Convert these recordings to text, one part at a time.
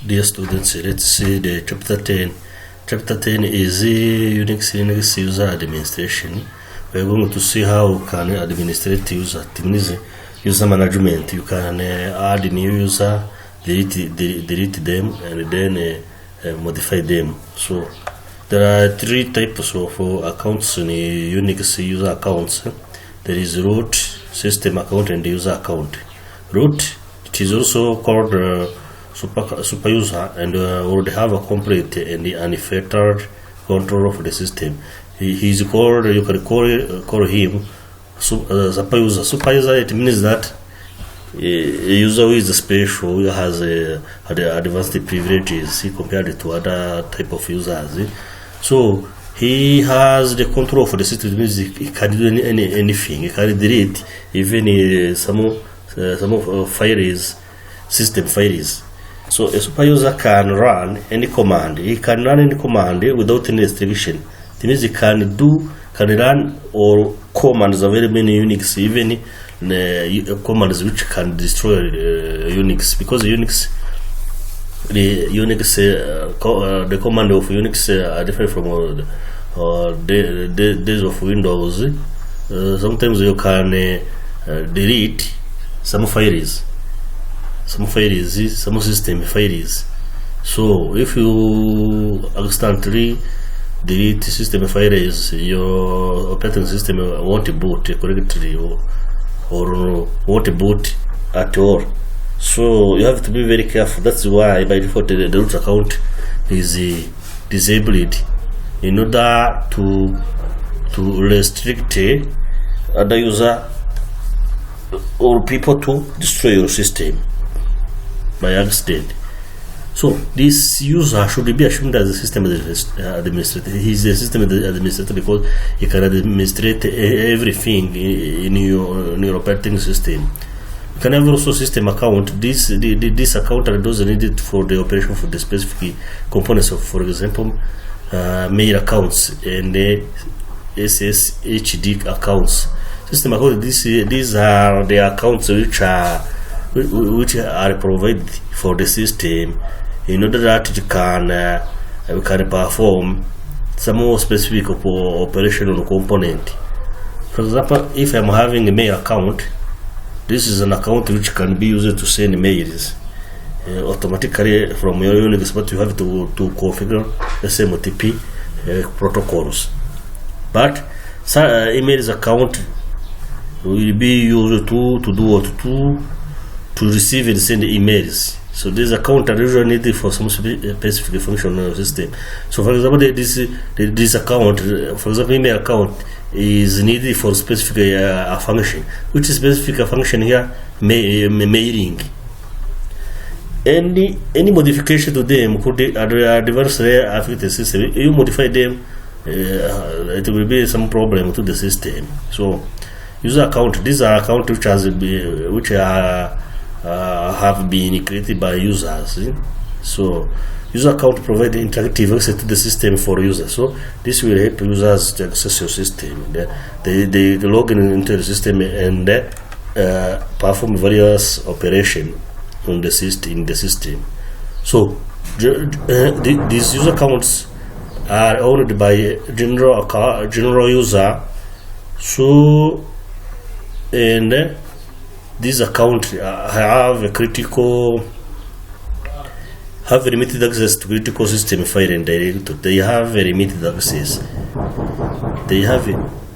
Dear students, let's see the chapter 10. Chapter 10 is Unix user administration. We're going to see how you can administrate user management. You can add new user, delete them, and then modify them. So there are three types of accounts in Unix user accounts. There is root, system account, and user account. Root, it is also called super user, and would have a complete and unfettered control of the system. He is called, you can call him super user. Super user, it means that a user who is special, who has advanced privileges compared to other type of users. So he has the control for the system. It means he can do anything. He can delete even some files, system files. So a super user can run any command. He can run any command without any restriction. It means he can run all commands available in Unix, even commands which can destroy Unix, because Unix, the command of Unix are different from the days of Windows. Sometimes you can delete some files. Some system files. So if you accidentally delete system files, your operating system won't boot correctly or won't boot at all. So you have to be very careful. That's why by default the root account is disabled in order to restrict other user or people to destroy your system by accident. So this user should be assumed as a system administrator. He is a system administrator because he can administrate everything in your operating system. You can have also system account. This account are those needed for the operation for the specific components of, for example, mail accounts and SSHD accounts. System account. These are the accounts which are provided for the system in order that it can perform some more specific operational component. For example, if I'm having a mail account, this is an account which can be used to send mails automatically from your Unix, but you have to configure SMTP protocols. But emails account will be used to do what to receive and send emails. So this account are usually needed for some specific function of the system. So for example, this account, for example, email account is needed for specific function. Which is specific function here? Mailing. Any modification to them could adversely affect the system. If you modify them, it will be some problem to the system. So user account, these are accounts which have been created by users. So user account provide interactive access to the system for users. So this will help users to access your system. They log into the system and perform various operations on the system. So these user accounts are owned by general user. So and these accounts have limited access to critical system file and directory. They have limited access. They have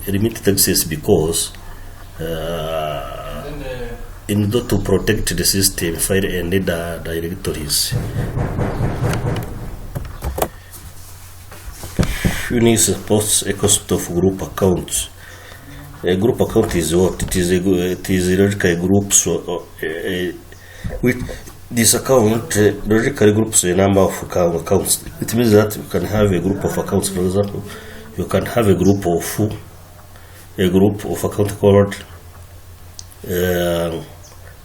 limited access because in order to protect the system file and the directories. Unix supports a concept of group accounts. A group account is what? It is logically groups with this account logically groups a number of accounts. It means that you can have a group of accounts. For example, you can have a group of account called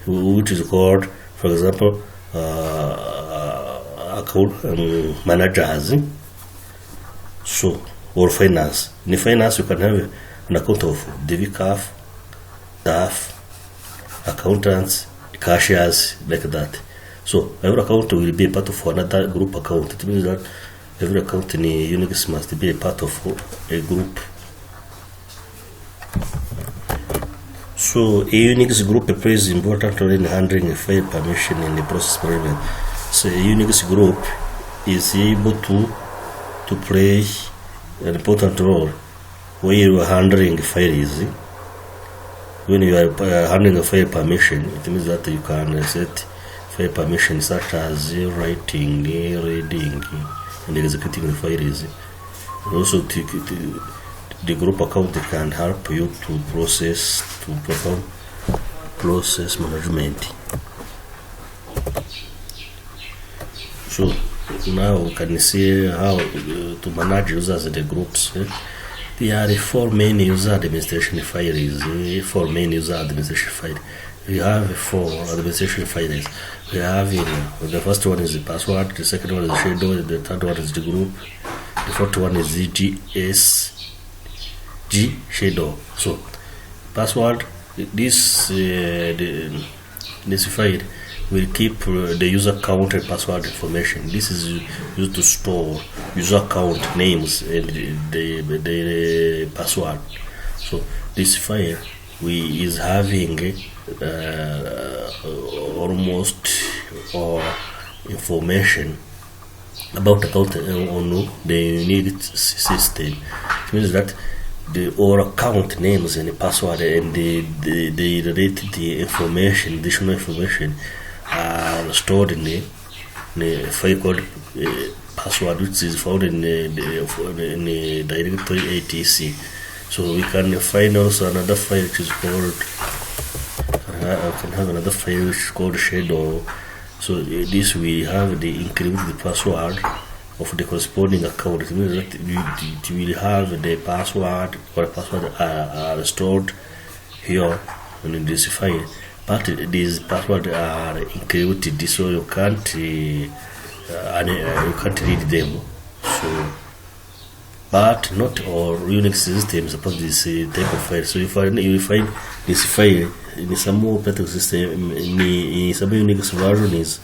which is called, for example, account managers. So or finance. In finance, you can have an account of DVCAF, DAF, accountants, cashiers, like that. So every account will be a part of another group account. It means that every account in Unix must be a part of a group. So a Unix group plays an important role in handling file permission and the process management. So a Unix group is able to play an important role when you are handling files. When you are handling a file permission, it means that you can set file permission such as writing, reading, and executing the files. Also, the group account can help you to perform process management. So now we can see how to manage users in the groups. There are 4 main user administration files. We have 4 administration files. We have the first one is the password, the second one is the shadow, the third one is the group, the fourth one is the G shadow. So password, this file will keep the user count and password information. This is used to store user count, names, and the password. So this file is having almost information about account on the Unix system. It means that all account names and the password and the related information, additional information, are stored in the file called password, which is found in the directory etc. So we can find also another file which is called which is called shadow. So this we have the encrypted password of the corresponding account. It means that it will have the password or password are stored here in this file, but these passwords are encrypted, so you can't read them. So, but not all Unix systems support this type of file. So you will find this file in some operating system, in some Unix versions,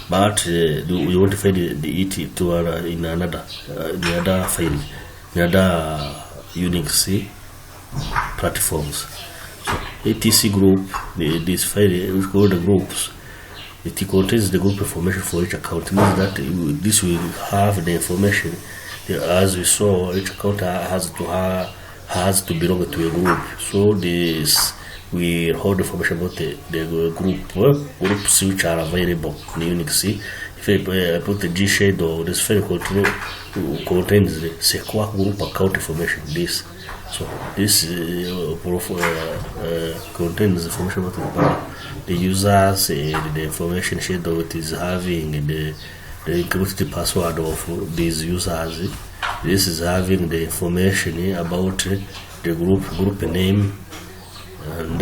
but you won't find it in another file, in other Unix platforms. So ATC group, this file is called the groups. It contains the group information for each account. It means that this will have the information. As we saw, each account has to belong to a group. So this we hold information about the groups which are available in Unix. If I put the G shadow, this file contains the secure group account information. This contains information about the users and the information shadow it is having the encrypted password of these users. This is having the information about the group name, and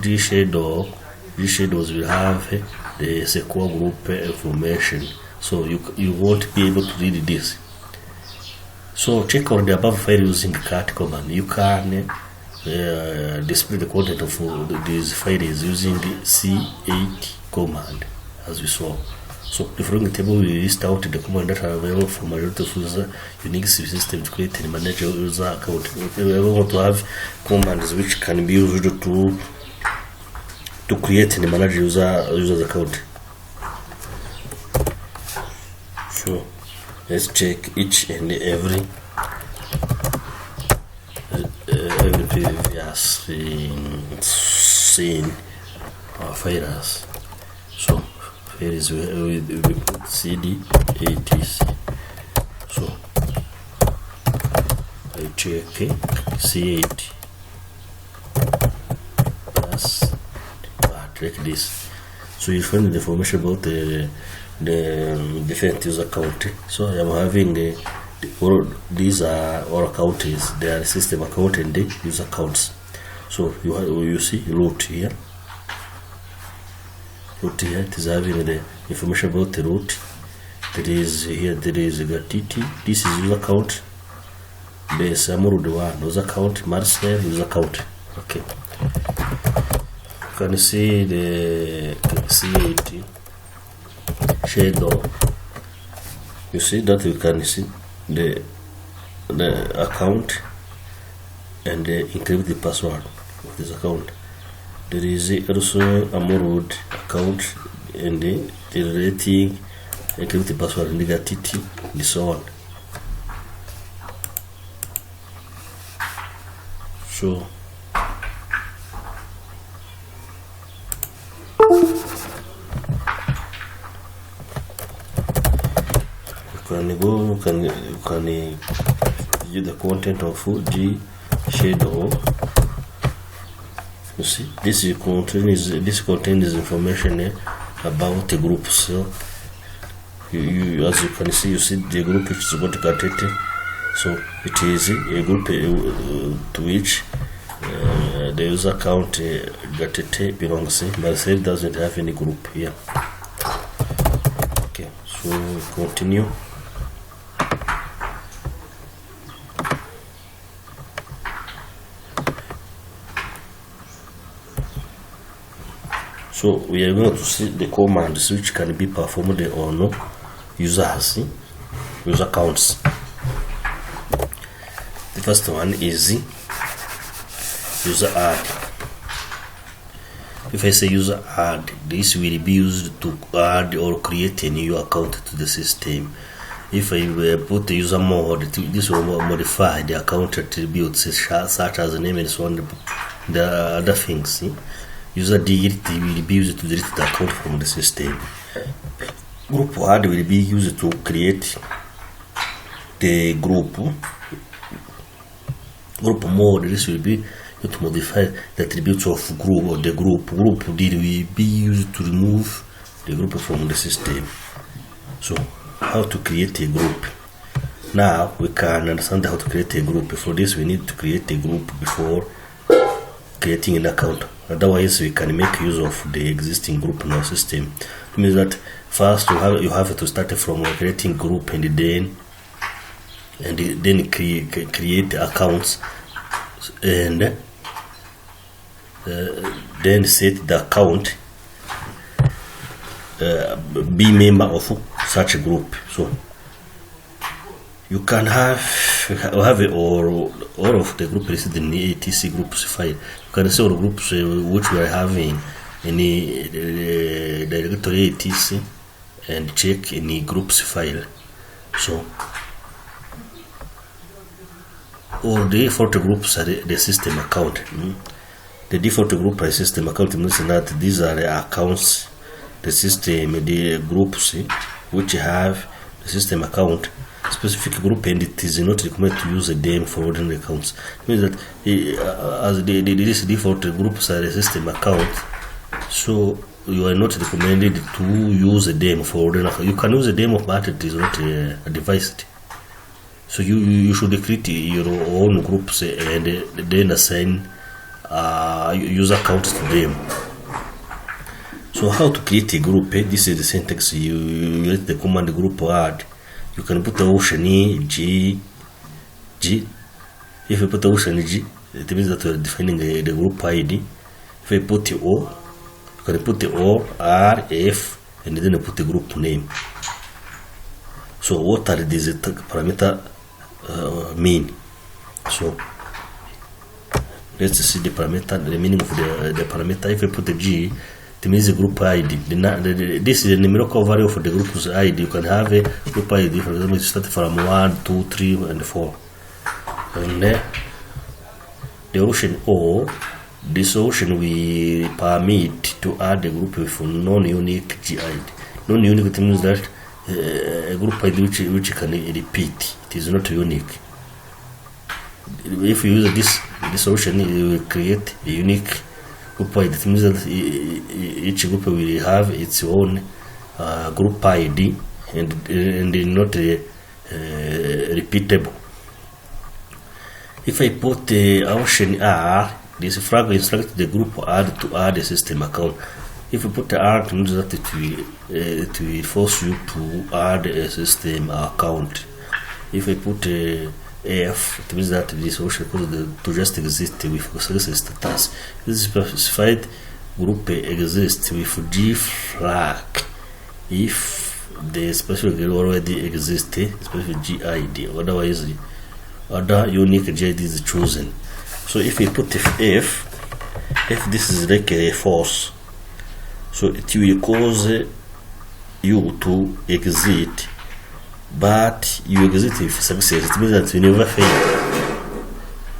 G shadows will have the secure group information. So you won't be able to read this. So check on the above file using cat command. You can display the content of these files using C8 command, as we saw. So the following table will list out the command that are available for majority of user Unix system to create and manage your user account. We want to have commands which can be used to create and manage user's account. So let's check each and every previous scene files. So here is we put cd etc. So I check c8 plus like this. So you find the information about the different user account. So I am having these are all accounts. They are system account and the user accounts. So you see root here. Root here, it is having the information about the root. There is the TT. This is user account. The Samurudwa user account. Marcel user account. Okay. You can see the C80 shadow. You see that you can see the account and encrypt the password of this account. There is also a more account and the rating, encrypt the password, negativity, and so on. So you can view the content of the shadow. You see, this contains information about the group. So you as you can see, you see the group which is got created. So it is a group to which the user account created belongs, but it doesn't have any group here. Okay, so continue. So we are going to see the commands which can be performed on user accounts. The first one is user add. If I say user add, this will be used to add or create a new account to the system. If I put the user mode, this will modify the account attributes such as name and so on, the other things. User delete will be used to delete the account from the system. Group add will be used to create the group. Group mode, this will be to modify the attributes of group or the group. Group deal will be used to remove the group from the system. So how to create a group? Now we can understand how to create a group. For this we need to create a group before creating an account. Otherwise we can make use of the existing group in our system. It means that first you have to start from creating group and then create accounts and then set the account be member of such a group. So you can have all of the group listed in the etc groups file. You can see all groups which we are having any directory etc and check any groups file. So all the default groups are the system account. The default group is system account means that these are the accounts, the system, the groups which have the system account specific group, and it is not recommended to use them for ordinary accounts. It means that as these default groups are the system account, so you are not recommended to use them for ordinary account. You can use them, but it is not advised. So you should create your own groups and then assign user accounts to them. So how to create a group? This is the syntax. You let the command group add. You can put the option G. If you put the option G, it means that you are defining the group ID. If you put the O, you can put the O, R, F, and then you put the group name. So what are these parameter mean? So let's see the parameter, the meaning of the parameter. If you put the G, it means the group ID. This is the numerical value for the group's ID. You can have a group ID, for example, start from 1, 2, 3, and 4. And the option O, this option will permit to add a group with non-unique G ID. Non-unique means that a group ID which can repeat. It is not unique. If you use this option, you will create a unique group ID. It means that each group will have its own group ID and not repeatable. If I put the option R, this flag will instruct the group add to add a system account. If you put the R, it means that it will force you to add a system account. If I put F, it means that this option to just exist with success status. This specified group exists with G flag if the specific already exists, specific GID, otherwise other unique GID is chosen. So if we put if this is like a false, so it will cause you to exit, but you exit with success. It means that you never fail.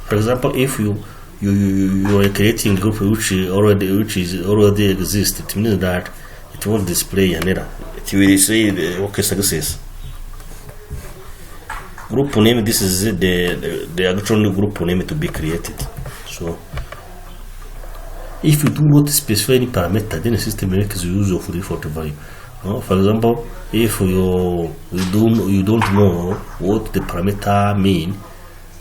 For example, if you are creating a group which already exists, it means that it won't display an error. It will say okay, success. Group name, this is the actual group name to be created. So if you do not specify any parameter, then the system makes use of default value. For example, if you don't know what the parameter mean,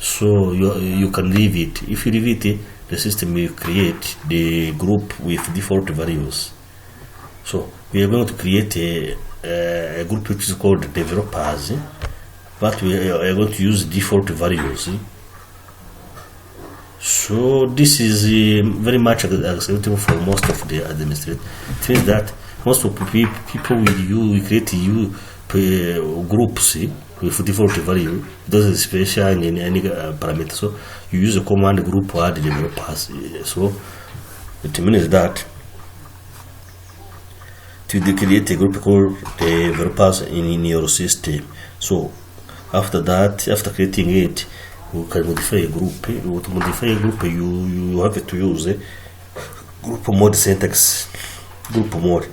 so you can leave it. If you leave it, the system will create the group with default values. So we are going to create a group which is called developers, but we are going to use default values. So this is very much acceptable for most of the administrators. It means that most of the people will create groups with default value. It doesn't specify in any parameter. So you use a command group add developers. So it means that to create a group called developers in your system. So after that, after creating it, you can modify a group. To modify a group, you have to use a group mode syntax. Group mode.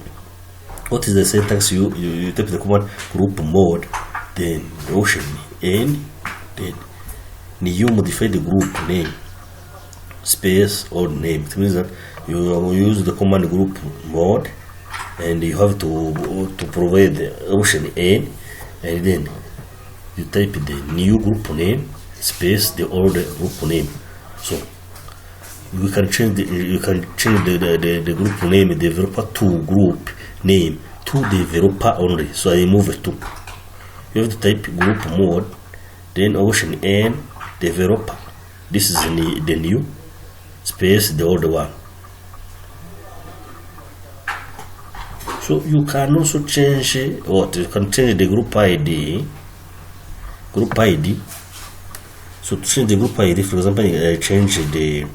What is the syntax? You type the command group mode, then ocean n, then you modify the group name, space or name. It means that you use the command group mode, and you have to provide the ocean n, and then you type the new group name space the old group name. So you can change the group name developer to group name to developer only. So I move it to, you have to type group mode, then ocean n developer. This is the new space the old one. So you can also change what you can change the group ID. So to change the group ID, for example, I change the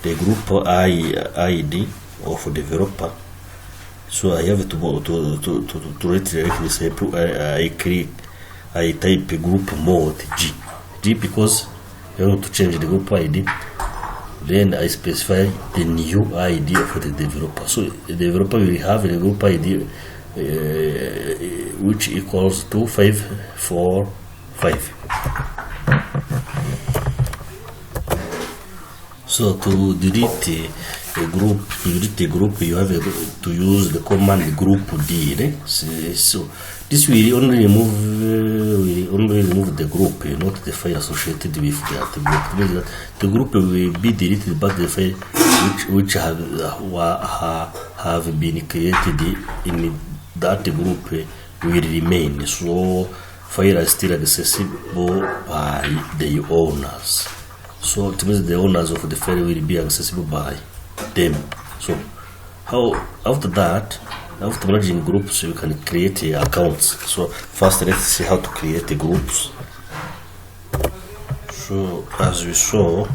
group ID of developer. So I have to go to redirect this. I type group mode G because I want to change the group ID. Then I specify the new ID of the developer. So the developer will have the group ID which equals to 545. So to delete a group, you have to use the command group D. Right? So this will only remove the group, not the file associated with that group. The group will be deleted, but the file which have been created in that group will remain. So file is still accessible by the owners. So it means the owners of the file will be accessible by them. So after managing groups, you can create accounts. So first let's see how to create groups. So as we saw,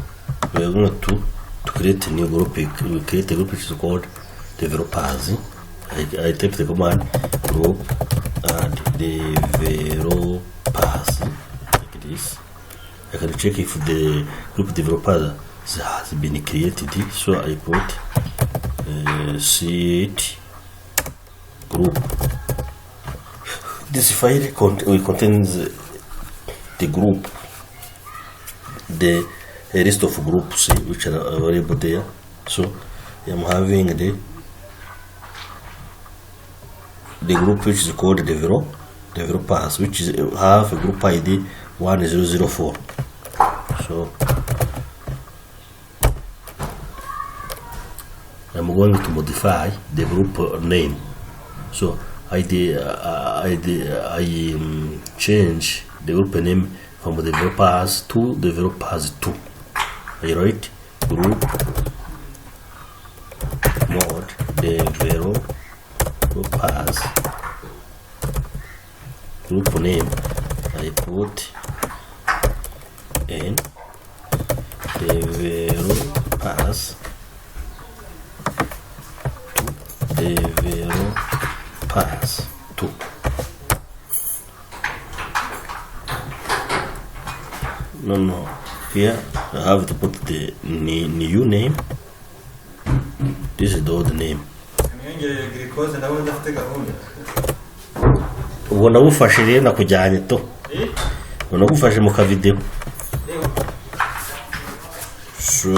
we are going to create a new group. We create a group which is called developers. I type the command group and developers like this. I can check if the group developer has been created. So I put set group. This file contains the group, the list of groups which are available there. So I am having the group which is called developers, which is have a group ID 1004. So I'm going to modify the group name. So I change the group name from developers to developers 2. I write group mode developers group name, I put n developers to no, here I have to put the new name. This is the old name. ubu nagufashe rero nakujyanye to ubu nagufashe mu kavideo. So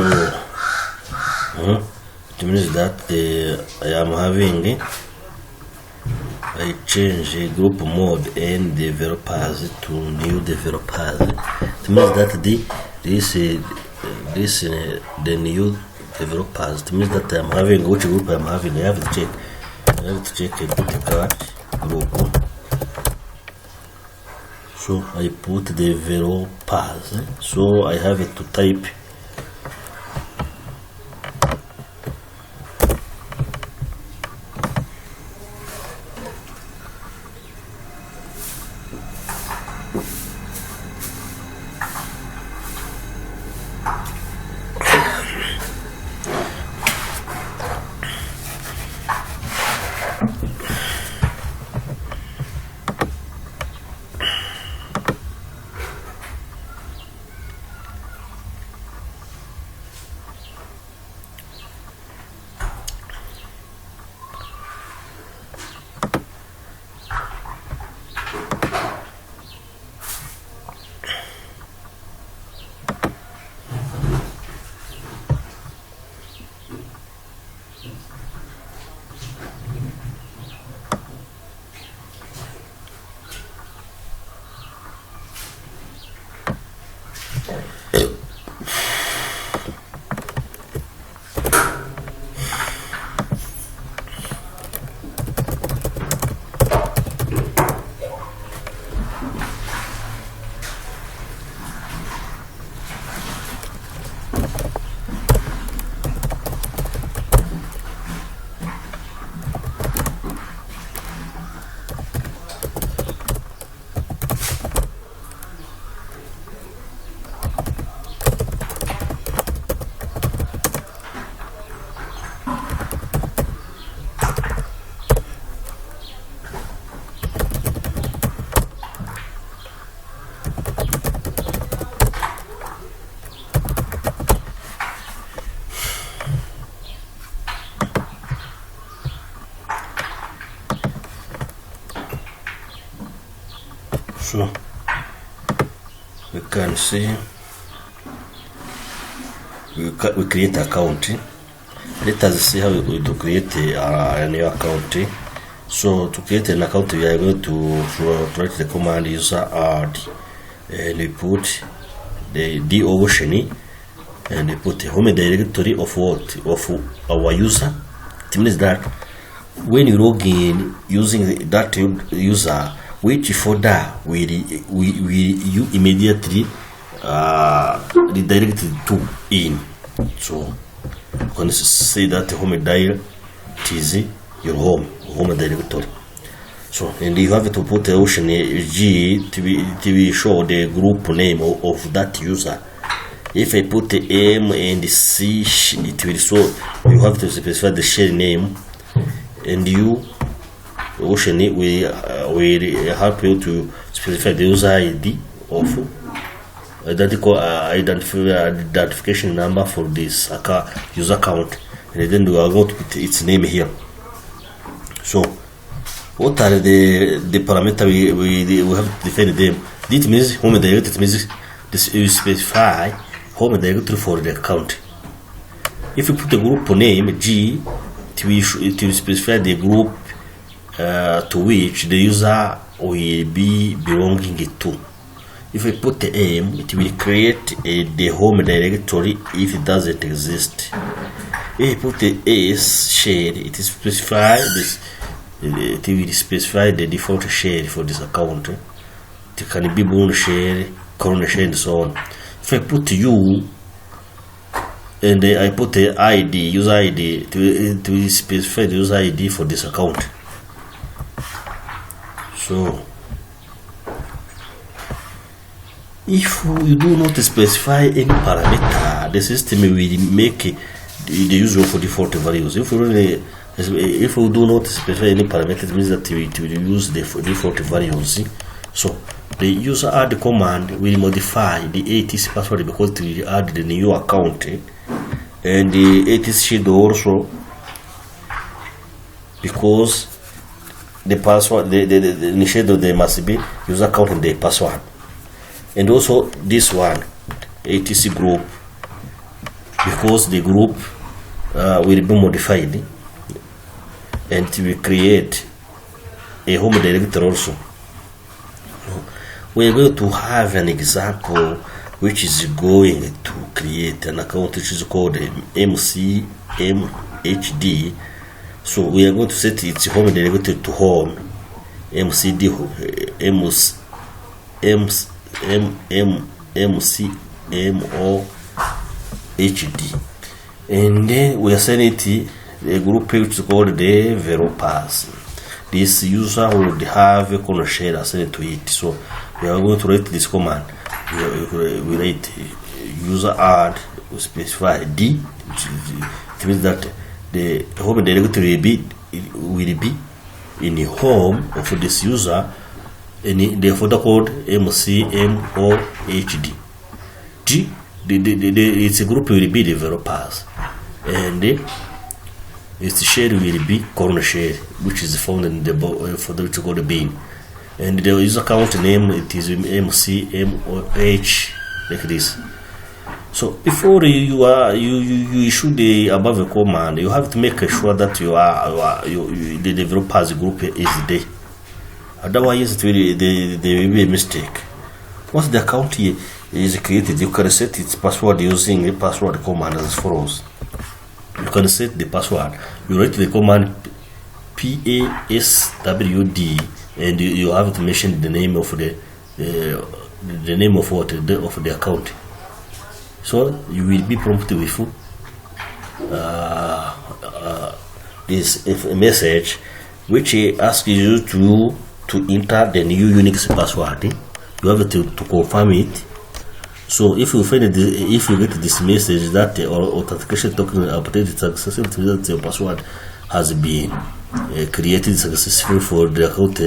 it means that I am having I change group mode and developers to new developers. It means that this the new developers. It means that I am having which group I am having. I have to check a good card group. So I put developers. So I have to type so we can see we create account. Let us see how we to create a new account. So to create an account, we are going to write the command user add, and we put the D option, and we put the home directory of what of our user. It means that when you log in using that user, which folder will you immediately redirect to in. So you can say that home dial is your home directory. So and you have to put the option G to show the group name of that user. If I put the M and C, it will show. You have to specify the shell name, and you option will help you to specify the user ID of identification number for this user account, and then we are going to put its name here. So what are the parameter we have to define them? This means home directory. It means this you specify home directory for the account. If you put the group name G, it will specify the group to which the user will be belonging to. If we put the M, it will create the home directory if it doesn't exist. If you put the S share, it is specify this. It will specify the default share for this account. It can be boon share, corner share, and so on. If I put U and I put the ID, user ID, it will specify the user ID for this account. So If you do not specify any parameter, the system will make the usual for default values. If we do not specify any parameter, it means that it will use the default values. So the user add command will modify the ATC password because it will add the new account, and the ATC shadow also because the password, the shadow, there must be user account and the password, and also this one ATC group because the group will be modified and it will create a home directory also. We are going to have an example which is going to create an account which is called MCMHD. So we are going to set its home directory to home MCD MCMOHD, and then we assign it a group which is called developers. This user would have a corner share assigned to it. So we are going to write this command. We write user add, we specify D, which means that the home directory will be in the home of this user in the folder code MCMOHD. G, its group will be developers, and its share will be corner share, which is found in the folder which is called bin, and the user account name it is MCMOH, like this. So before you issue the above command, you have to make sure that the developers group is there. Otherwise, there will be a mistake. Once the account is created, you can set its password using a password command as follows. You can set the password. You write the command passwd, and you have to mention the name of the name of the account. So you will be prompted with this message which asks you to enter the new Unix password. You have to confirm it. So if you find if you get this message that authentication token updated successfully, that your password has been created successfully for the account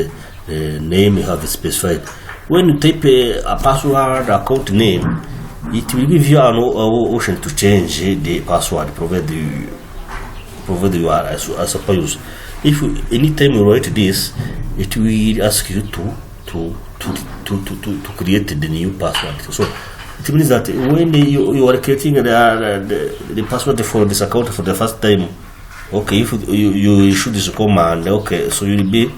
name you have specified. When you type a password account name, it will give you an option to change the password provided you are, I suppose. If anytime you write this, it will ask you to create the new password. So it means that when you are creating the password for this account for the first time, okay, if you issue this command, okay, so you will be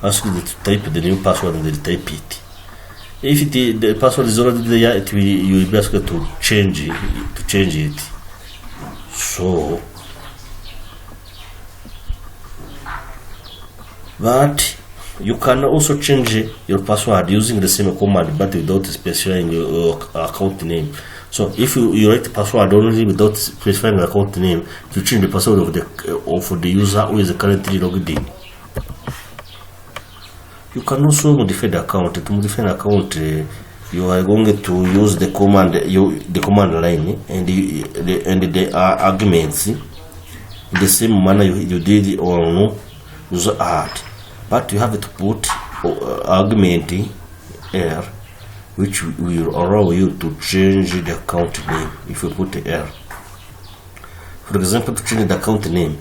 asked to type the new password and then type it. If the password is already there, you will be asked to change it. So, but you can also change your password using the same command, but without specifying your account name. So, if you write the password only without specifying the account name, you change the password of the user who is currently logged in. You can also modify the account. To modify an account, you are going to use the command line and the arguments in the same manner you did on user add, but you have to put argument R, which will allow you to change the account name. If you put R, for example, to change the account name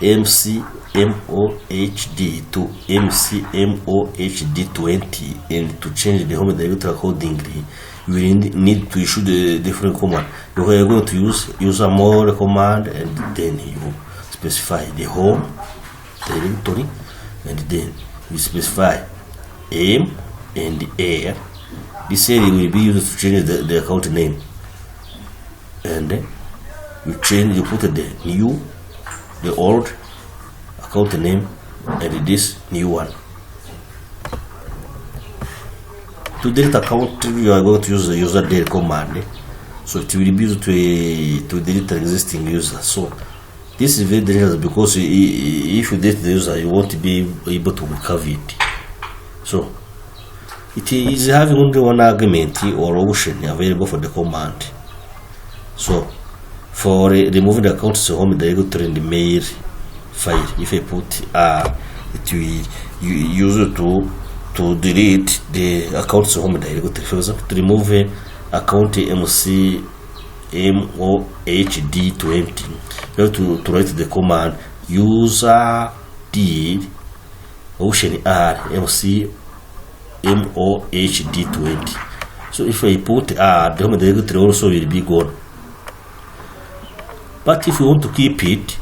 MCMOHD to MCMOHD20, and to change the home directory accordingly, you will need to issue the different command. You are going to use user more command, and then you specify the home directory, and then you specify M and R. This area will be used to change the account name, and then you put the new, the old account name, and this new one. To delete account, you are going to use the user delete command, so it will be used to delete an existing user. So this is very dangerous because if you delete the user, you won't be able to recover it. So it is having only one argument or option available for the command. So for removing the account to home directory in the main file, if I put it will use it to delete the account to home directory. For example, to remove account MC MOHD20, you have to write the command user d option R MC MOHD20. So if I put R, the home directory also will be gone. But if you want to keep it,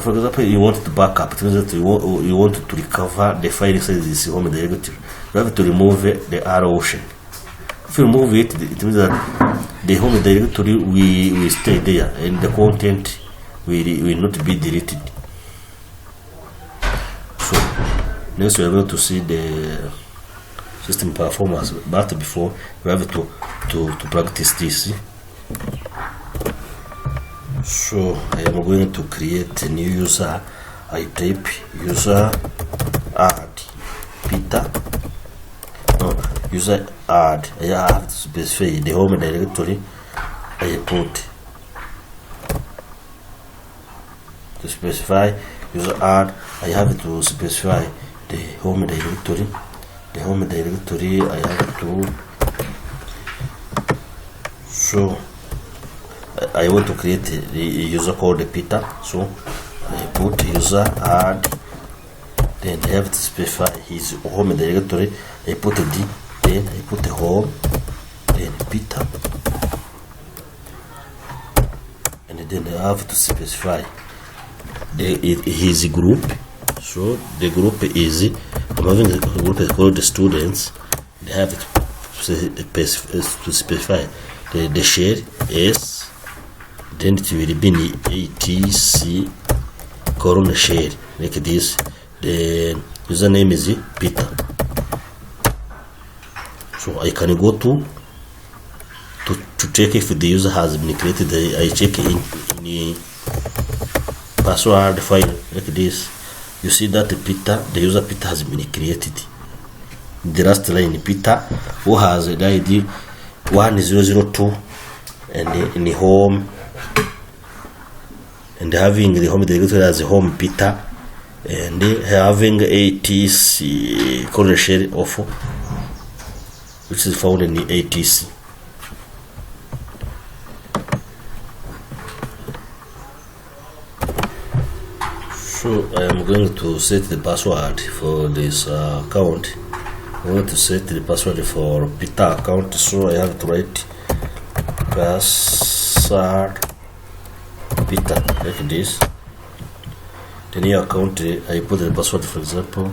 for example, you want to back up, it means that you want to recover the file inside this home directory, you have to remove the R option. If you remove it, it means that the home directory will stay there and the content will not be deleted. So next we are going to see the system performance, but before we have to practice this. So I am going to create a new user. I type user add Peter. No, user add. I have to specify the home directory. I put to specify user add. I have to specify the home directory. The home directory I have to. So I want to create a user called Peter, so I put user add, then I have to specify his home directory. I put a D, then I put a home, then Peter, and then I have to specify his group. So the group is, I'm having a group called the students. They have to specify the share S. Then it will be ATC colon share like this. The username is Peter. So I can go to check if the user has been created. I check in password file like this. You see that the user Peter has been created. The last line Peter, who has the ID 1002 and in the home. And having the home directory as home Peter, and having ATC colon share of, which is found in the ATC. So I am going to set the password for this account. I'm going to set the password for Peter account, so I have to write password Peter like this. The new account, I put the password, for example,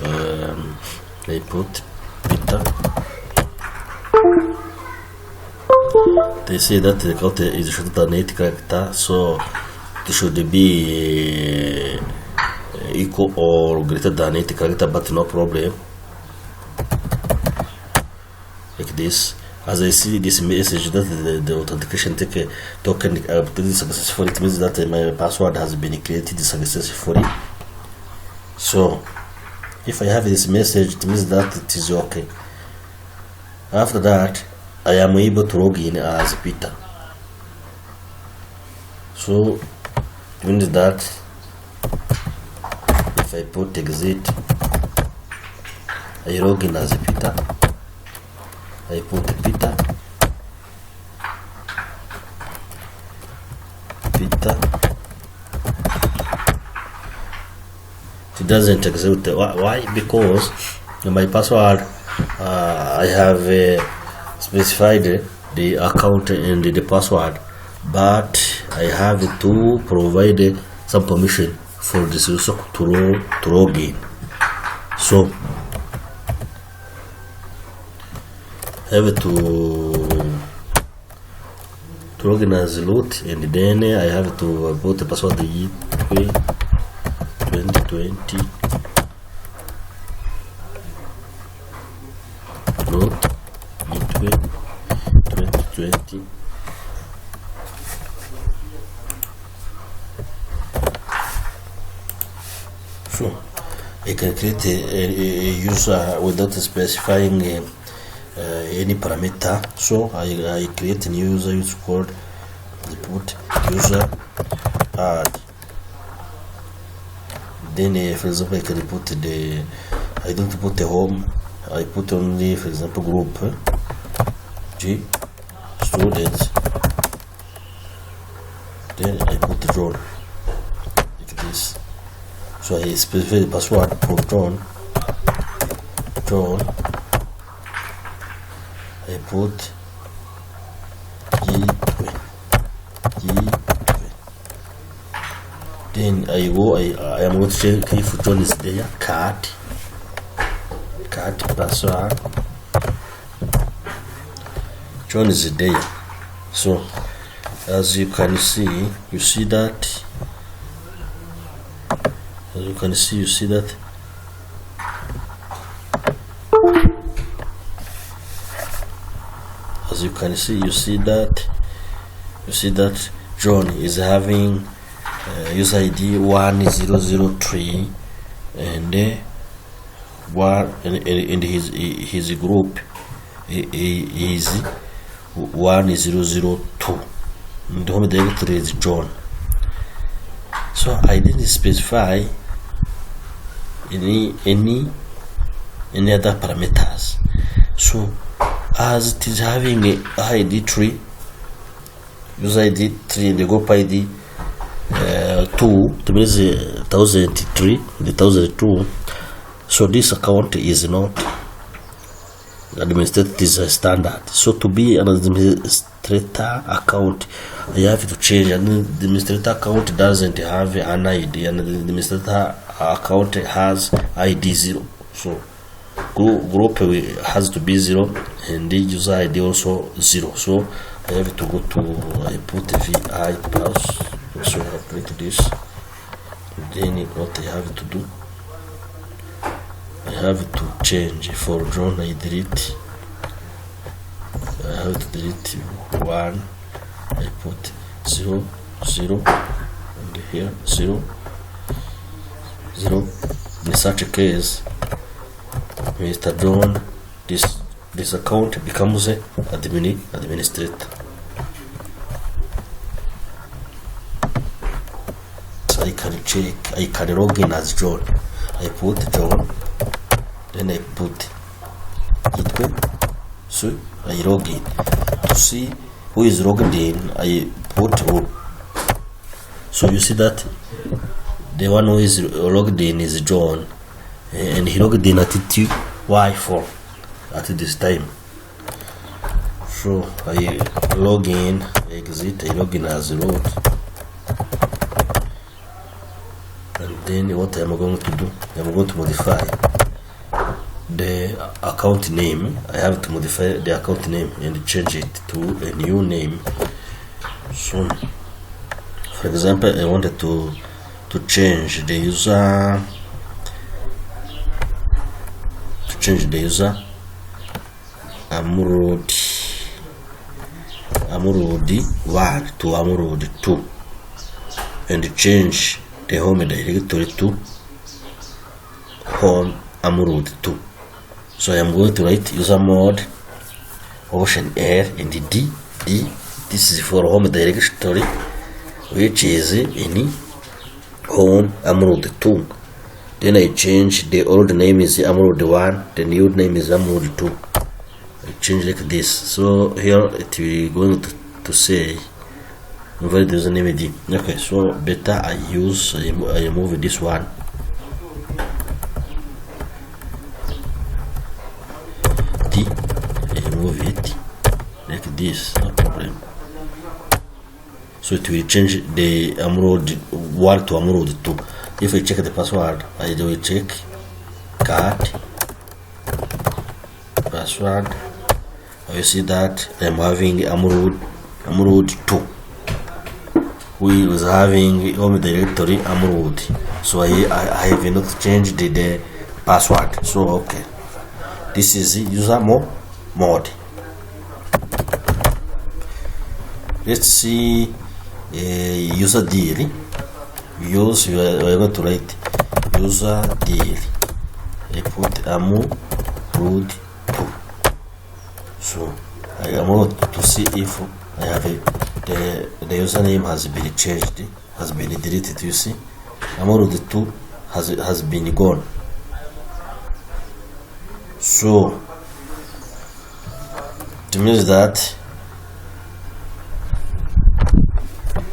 I put Peter. They say that the account is shorter than 8 characters, so it should be equal or greater than 8 characters, but no problem. Like this. As I see this message that the authentication token updated successfully, it means that my password has been created successfully. So if I have this message, it means that it is okay. After that, I am able to log in as Peter. So it means that if I put exit, I log in as Peter. I put Peter. It doesn't execute. Why? Because my password, I have specified the account and the password, but I have to provide some permission for this user to log in. So I have to log in as root, and then I have to put the password 2020 root 2020. So I can can create a user without specifying any parameter. So I create a new user, it's called the put user add. Then for example I can put I don't put the home, I put only, for example, group G students. Then I put the John like this. So I specify the password for John. I put G20. Then I am going to check if John is there. Cat password. John is there. So as you can see, you see that. As you can see, you see that. As you can see, you see that. You see that John is having user ID 1003 and one and his group is 1002. The home directory is John. So I didn't specify any other parameters. So as it is having a ID 3, user ID 3 and the group ID 2, to means 1003, the 1002. So this account is not administrator, is a standard. So to be an administrator account, I have to change. And the administrator account doesn't have an ID, and the administrator account has ID 0. So group has to be 0, and the user ID also 0. So I have to go to I put VI plus. So I have to create this. Then what I have to do, I have to change. For John I delete. I have to delete 1. I put 0 and here 0. In such a case, Mr. John, this account becomes a administrator. I can check, I can log in as John. I put John, then I put it. So I log in. To see who is logged in, I put root. So you see that the one who is logged in is John, and he logged in at Y4 at this time. So I log in, exit, I log in as root. And then what I'm going to do, I'm going to modify the account name. I have to modify the account name and change it to a new name. So for example, I wanted to change the user, Amurudi 1 to Amurudi 2, and change the home directory to home Amurudi 2. So I am going to write user mode option R and D. This is for home directory, which is in home Amurudi 2. Then I change the old name is Amurudi 1, the new name is Amurudi 2. I change like this. So here it will going to say invalid username ID. Okay, so better I move this one. I move it like this, no problem. So it will change the Amurudi 1 to Amurudi 2. If I check the password, I will check cat password. I will see that I'm having Amurudi 2. We was having home directory Amurudi. So I have not changed the password. So okay, this is user mode. Let's see user deal. We are going to write user deal. I put amu root 2. So I am going to see if I have the username has been changed, has been deleted. You see, amu root 2 has been gone. So it means that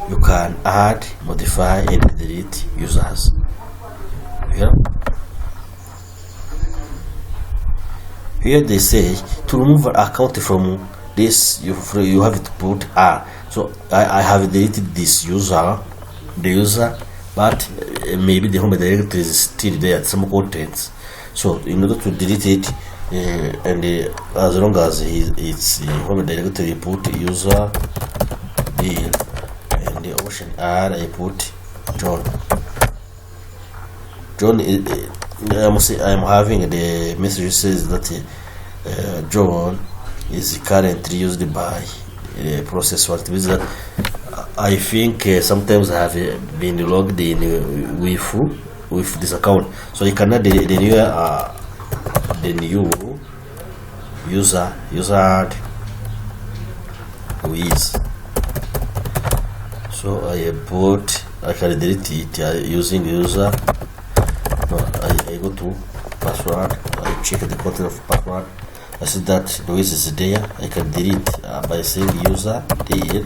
you can add, modify, and delete users. Yeah. Here they say to remove an account from this, you have to put R. So I have deleted this user, but maybe the home directory is still there, some contents. So in order to delete it, as long as it's home directory, you put user deal, and the option R I put John. John is, I'm having the message says that John is currently used by process what means that I think sometimes I have been logged in with this account, so you cannot the new user who is. So I can delete it using user. No, I go to password, I check the content of password. I see that Louise is there. I can delete by saying user there.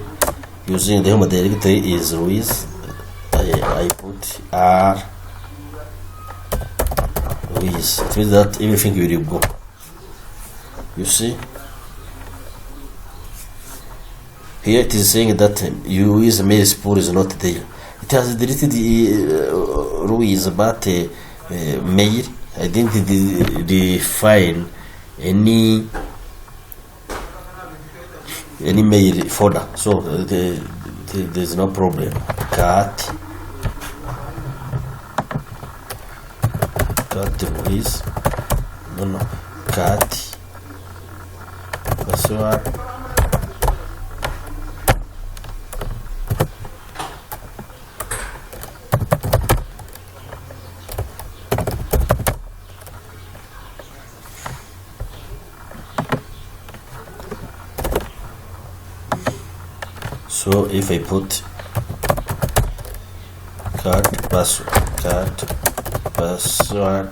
Using the home directory is Louise. I put R Louise. It means that everything will go. You see? Here it is saying that Louise mail spore is not there. It has deleted Louise, but mail. I didn't define any mail folder, so there's no problem. Cat Louise, no cat password. So if I put cat password,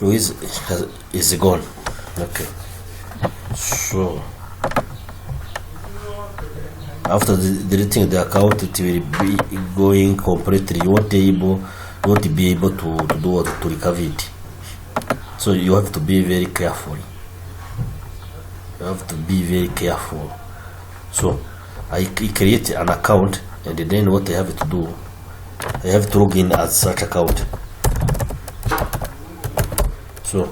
Louise is gone. Okay. So after deleting the account, it will be going completely. You won't be able to recover it. So you have to be very careful. You have to be very careful. So I create an account, and then what I have to do, I have to log in as such account. So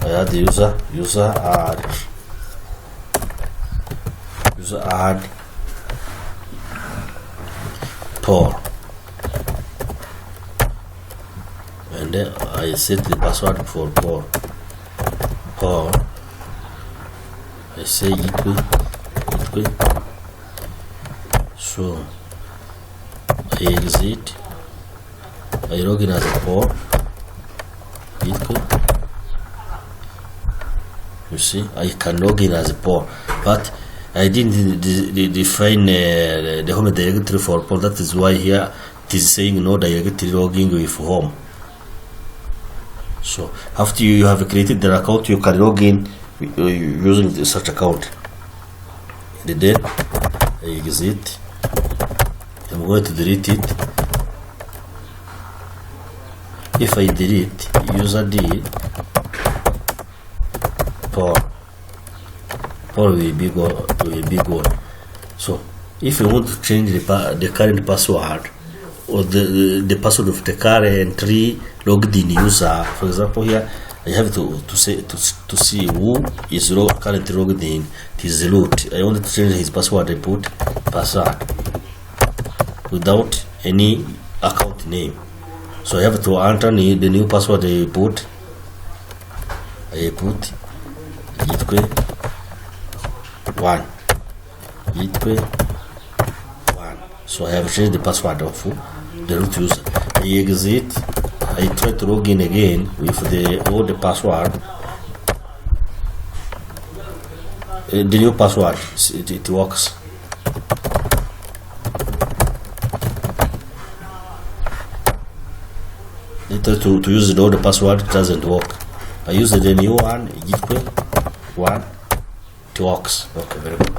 I add the user add Paul, and then I set the password for Paul. I say equal. So I exit. I log in as a Paul. Equal. You see, I can log in as a Paul, but I didn't define the home directory for Paul. That is why here it is saying no directory logging with home. So after you have created the account, you can log in using such account. And then I exit. I'm going to delete it. If I delete user D, Paul will be gone. So if you want to change the current password or the password of the currently logged in user, for example here I have to see who is currently logged in. It is root. I wanted to change his password. I put password without any account name. So I have to enter the new password. I put Gitwe 1. So I have changed the password of the root user. I exit. I try to log in again with the old password. The new password, it works. I try to use the old password, it doesn't work. I use the new one, equal one, it works. Okay, very good.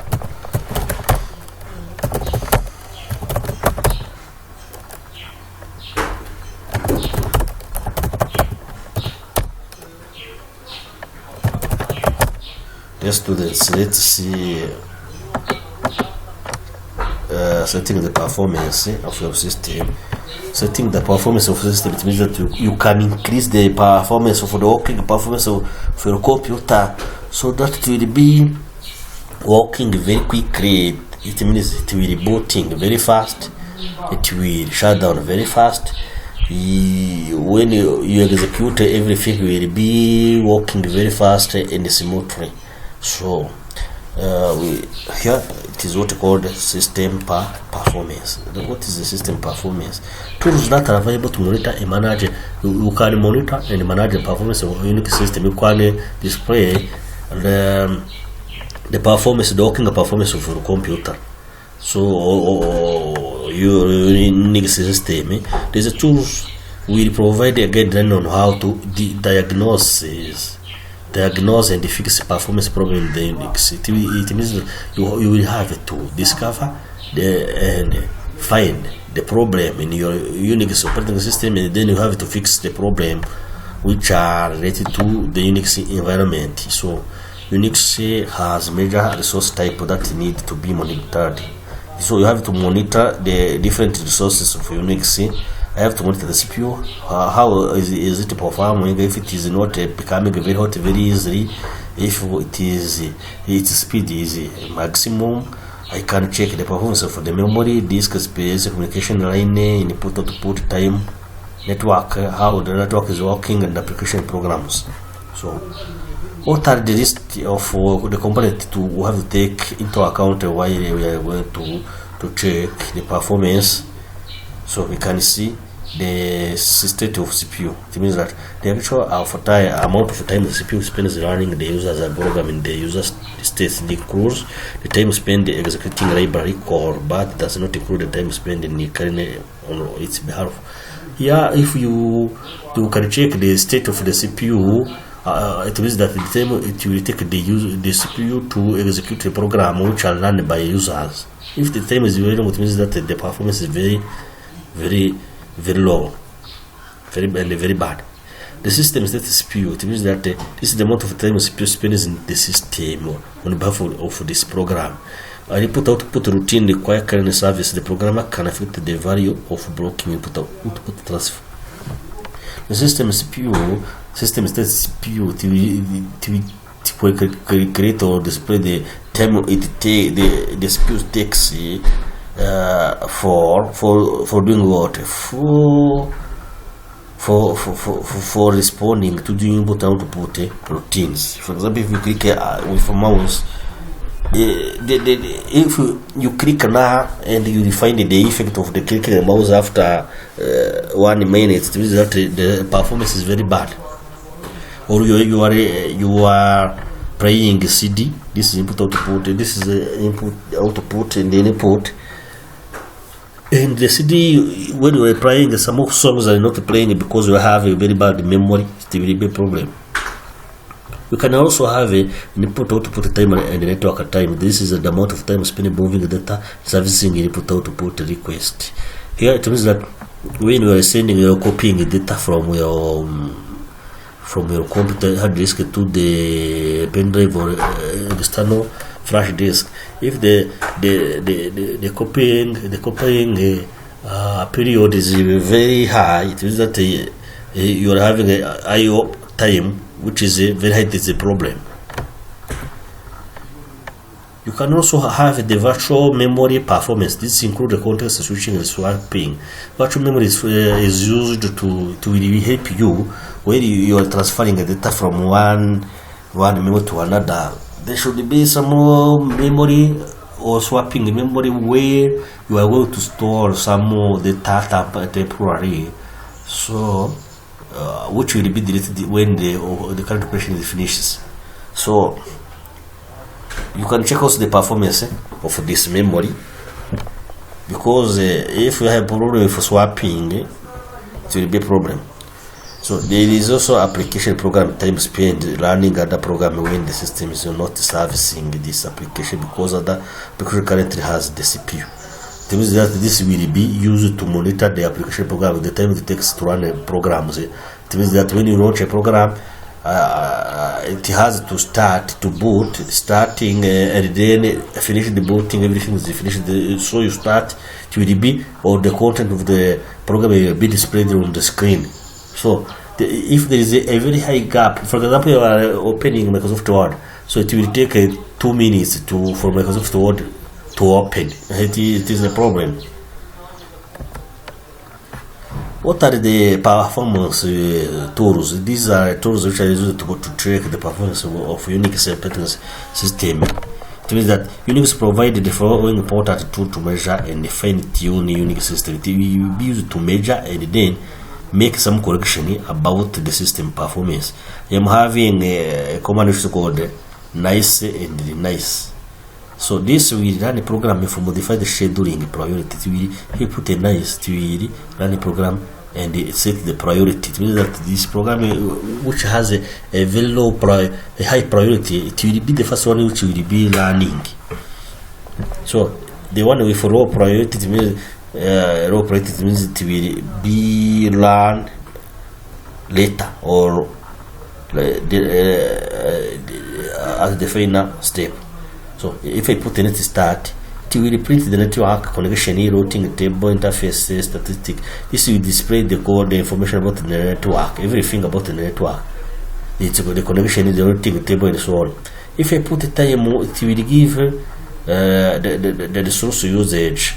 Yes, students, let's see setting the performance of your system. Setting the performance of the system, it means that you can increase the performance of the working performance of your computer so that it will be working very quickly. It means it will be booting very fast, it will shut down very fast. When you execute, everything will be working very fast and smoothly. So here it is what we call system performance. What is the system performance? Tools that are available to monitor and manage. You can monitor and manage the performance of a Unix system. You can display the performance, the working performance of your computer. So your Unix system, there's a tools will provide a guideline on how to diagnose and fix performance problem in the Unix. It means that you will have to discover and find the problem in your Unix operating system, and then you have to fix the problem which are related to the Unix environment. So Unix has major resource type that need to be monitored. So you have to monitor the different resources of Unix. I have to monitor the CPU. How is it performing? If it is not becoming very hot very easily, if its speed is maximum, I can check the performance of the memory, disk space, communication line, input output time, network, how the network is working, and application programs. So what are the list of the components to have to take into account while we are going to check the performance? So we can see the state of CPU. It means that the actual amount of time the CPU spends running the user's program in the user state includes the time spent executing library core, but does not include the time spent in the kernel on its behalf. Here, if you can check the state of the CPU, it means that the time it will take the CPU to execute the program which are run by users. If the time is very long, it means that the performance is very low, very bad. The system is that CPU. It means that this is the amount of time CPU spends in the system on behalf of this program. An input output routine require kernel service. The programmer can affect the value of blocking input output transfer. The system CPU that CPU to create or display the time the CPU takes for doing what? For responding to the input output routines. For example, if you click with a mouse, if you click now and you find the effect of the clicking the mouse after 1 minute, it means that the performance is very bad. Or you are playing CD. This is input output. This is input output and the input. And the CD, when you are playing, some of songs are not playing because you have a very bad memory. It will be a problem. You can also have an input output time and network time. This is the amount of time spent moving data, servicing input output request. Here it means that when you are sending or copying data from your computer hard disk to the pen drive or external flash disk, if the copying period is very high, it means that you are having a I/O time which is very high. This is a problem. You can also have the virtual memory performance. This includes the context switching and swapping. Virtual memory is used to really help you when you are transferring the data from one memory to another. There should be some more memory or swapping memory where you are going to store some more data temporarily. So which will be deleted when the current operation finishes. So you can check also the performance of this memory, because if you have problem with swapping, it will be a problem. So there is also application program time spent running other program when the system is not servicing this application, because currently has the CPU. It means that this will be used to monitor the application program the time it takes to run programs. It means that when you launch a program, it has to start to boot, starting and then finish the booting. Everything is finished. So you start, it will be, or the content of the program will be displayed on the screen. So if there is a very high gap, for example, you are opening Microsoft Word, so it will take 2 minutes for Microsoft Word to open. It is a problem. What are the performance tools? These are tools which are used to check the performance of Unix operating system. It means that Unix provides the following important tool to measure and fine-tune Unix system. It will be used to measure and then make some correction about the system performance. I am having a command which is called nice and nice. So this will run a program to modify the scheduling priority. He put a nice to run a program and set the priority. It means that this program, which has a very low a high priority, it will be the first one which will be running. So the one with low priority, it means it will be run later, or as the final step. So if I put a net start, it will print the network connection, routing table, interface, statistic. This will display the code, the information about the network, everything about the network. It's the connection, the routing table, and so on. If I put a time, it will give the resource usage.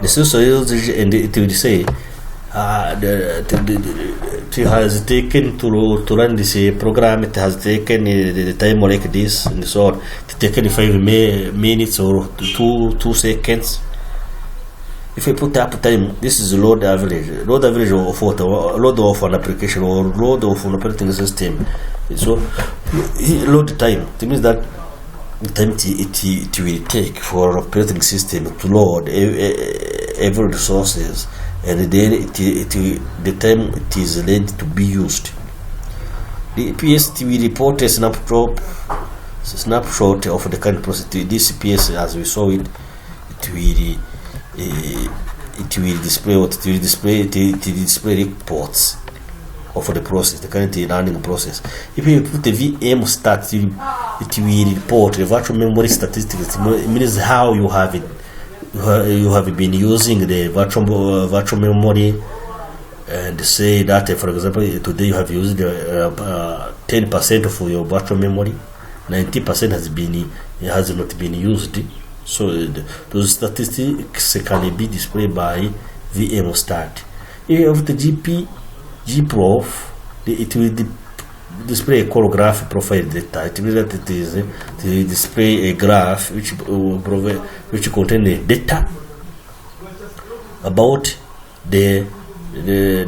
The source usage, and it will say it has taken to run this program. It has taken the time like this and so on. It taken 5 minutes or 2 seconds. If I put up time, this is load average of what? Load of an application or load of an operating system. So load time. It means that the time it will take for operating system to load every resources, and then the time it is ready to be used. The PST will report a snapshot of the current process. This PS, as we saw it, it will display what it will display. It will display reports of the process, the currently running process. If you put the VM stat, it will report the virtual memory statistics. It means how you have it. You have been using the virtual memory, and say that, for example, today you have used 10% of your virtual memory, 90% has not been used. So those statistics can be displayed by VM stat. If you have the gprof, it will display a core graph profile data. It means that it will display a graph which contains data about the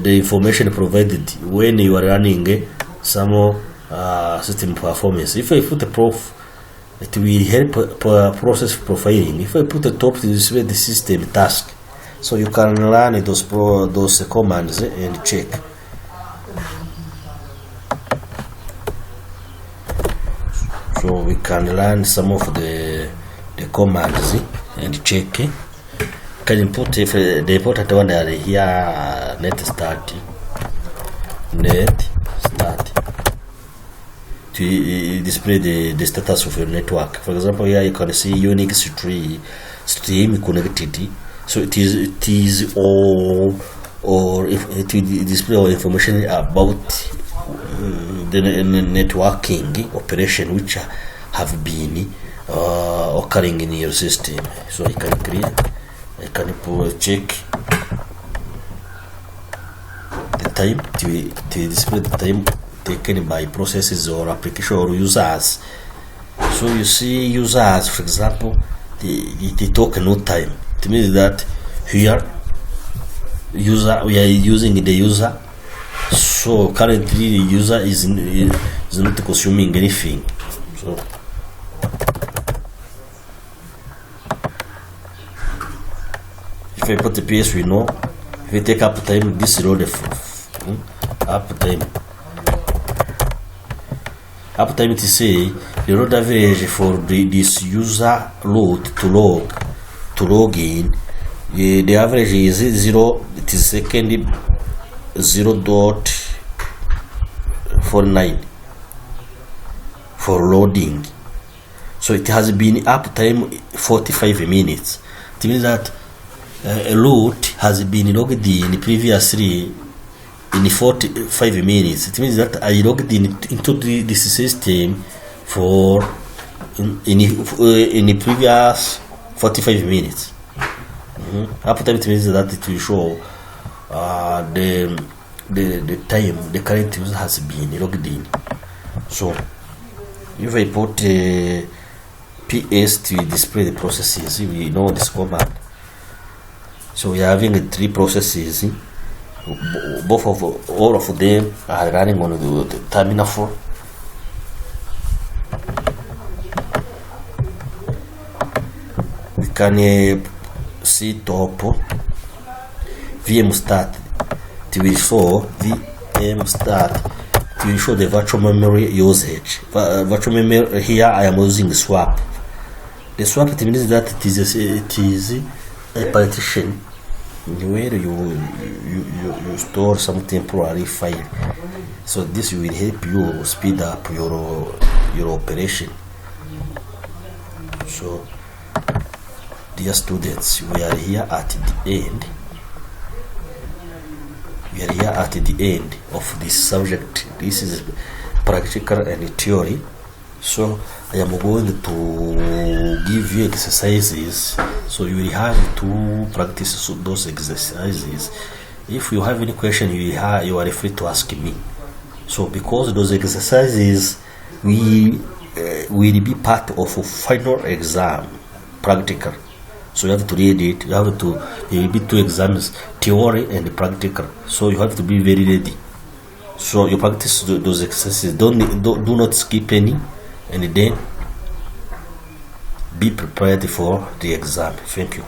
information provided when you are running some system performance. If I put a prof, it will help process profiling. If I put a top, to display the system task, so you can run those commands and check. So we can learn some of the commands and check. Can you put the important one are here? Net start to display the status of your network. For example, here you can see Unix stream connectivity. So it is or if it will display all information about the networking operation which have been occurring in your system. So I can check the time to display the time taken by processes or application or users. So you see users, for example, they talk no time. It means that here user, we are using the user, so currently the user is not consuming anything. So if I put the PS, we know if we take uptime, this load uptime to say the load average for this user load to log in, the average is 0, it is second 0.49 for loading. So it has been uptime 45 minutes. It means that a load has been logged in previously in 45 minutes. It means that I logged into this system for in the previous 45 minutes. Uptime, it means that it will show the time the current user has been logged in. So if I put PS to display the processes, we know this command. So we are having 3 processes. All of them are running on the terminal 4. We can see top VM start. It will show VM start. It will show the virtual memory usage. Virtual memory here I am using the swap. The swap, it means that it is a partition where you store some temporary file. So this will help you speed up your operation. So dear students, we are here at the end. We are here at the end of this subject. This is practical and theory. So I am going to give you exercises, so you will have to practice those exercises. If you have any question, you are free to ask me. So because those exercises will be part of a final exam, practical. So you have to read it. There will be 2 exams, theory and practical. So you have to be very ready. So you practice those exercises. Do not skip any, and then be prepared for the exam. Thank you.